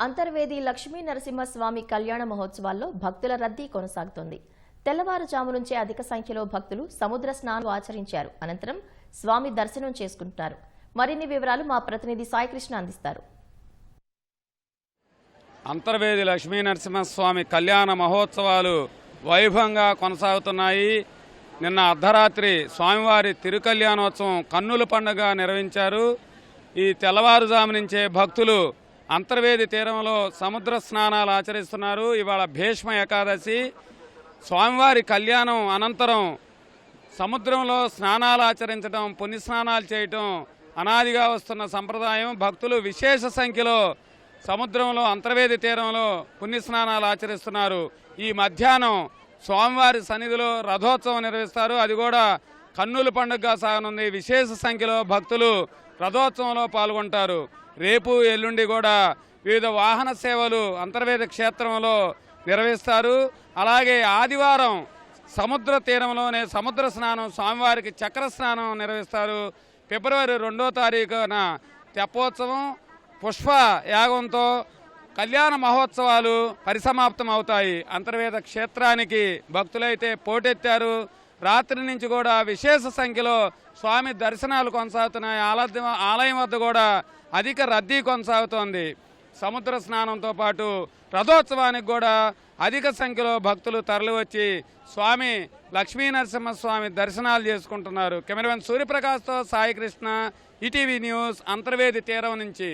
అంతర్వేది లక్ష్మీ నరసింహస్వామి కళ్యాణ మహోత్సవాల్లో భక్తుల రద్దీ కొనసాగుతోంది. తెల్లవారుజాము నుంచే అధిక సంఖ్యలో భక్తులు సముద్ర స్నానం ఆచరించారు. అనంతరం స్వామి దర్శనం చేసుకుంటున్నారు. మరిన్ని వివరాలు మా ప్రతినిధి సాయికృష్ణ అందిస్తారు. అంతర్వేది లక్ష్మీ నరసింహస్వామి కళ్యాణ మహోత్సవాలు వైభవంగా కొనసాగుతున్నాయి. నిన్న అర్ధరాత్రి స్వామివారి తిరుకళ్యాణోత్సవం కన్నుల పండుగ నిర్వహించారు. ఈ తెల్లవారుజాము నుంచే భక్తులు అంతర్వేది తీరంలో సముద్ర స్నానాలు ఆచరిస్తున్నారు. ఇవాళ భీష్మ ఏకాదశి. స్వామివారి కళ్యాణం అనంతరం సముద్రంలో స్నానాలు ఆచరించడం, పుణ్యస్నానాలు చేయటం అనాదిగా వస్తున్న సంప్రదాయం. భక్తులు విశేష సంఖ్యలో సముద్రంలో అంతర్వేది తీరంలో పుణ్యస్నానాలు ఆచరిస్తున్నారు. ఈ మధ్యాహ్నం స్వామివారి సన్నిధిలో రథోత్సవం నిర్వహిస్తారు. అది కూడా కన్నుల పండుగగా సాగనుంది. విశేష సంఖ్యలో భక్తులు రథోత్సవంలో పాల్గొంటారు. రేపు ఎల్లుండి కూడా వివిధ వాహన సేవలు అంతర్వేది క్షేత్రంలో నిర్వహిస్తారు. అలాగే ఆదివారం సముద్ర తీరంలోనే సముద్ర స్నానం, స్వామివారికి చక్ర స్నానం నిర్వహిస్తారు. ఫిబ్రవరి 2వ తారీఖున తెప్పోత్సవం, పుష్ప యాగంతో కళ్యాణ మహోత్సవాలు పరిసమాప్తం అవుతాయి. అంతర్వేద క్షేత్రానికి భక్తులైతే పోటెత్తారు. రాత్రి నుంచి కూడా విశేష సంఖ్యలో స్వామి దర్శనాలు కొనసాగుతున్నాయి. ఆలయం వద్ద కూడా అధిక రద్దీ కొనసాగుతోంది. సముద్ర స్నానంతో పాటు రథోత్సవానికి కూడా అధిక సంఖ్యలో భక్తులు తరలివచ్చి స్వామి లక్ష్మీ నరసింహస్వామి దర్శనాలు చేసుకుంటున్నారు. కెమెరామెన్ సూర్యప్రకాష్తో సాయికృష్ణ, ఈటీవీ న్యూస్, అంతర్వేది తీరం నుంచి.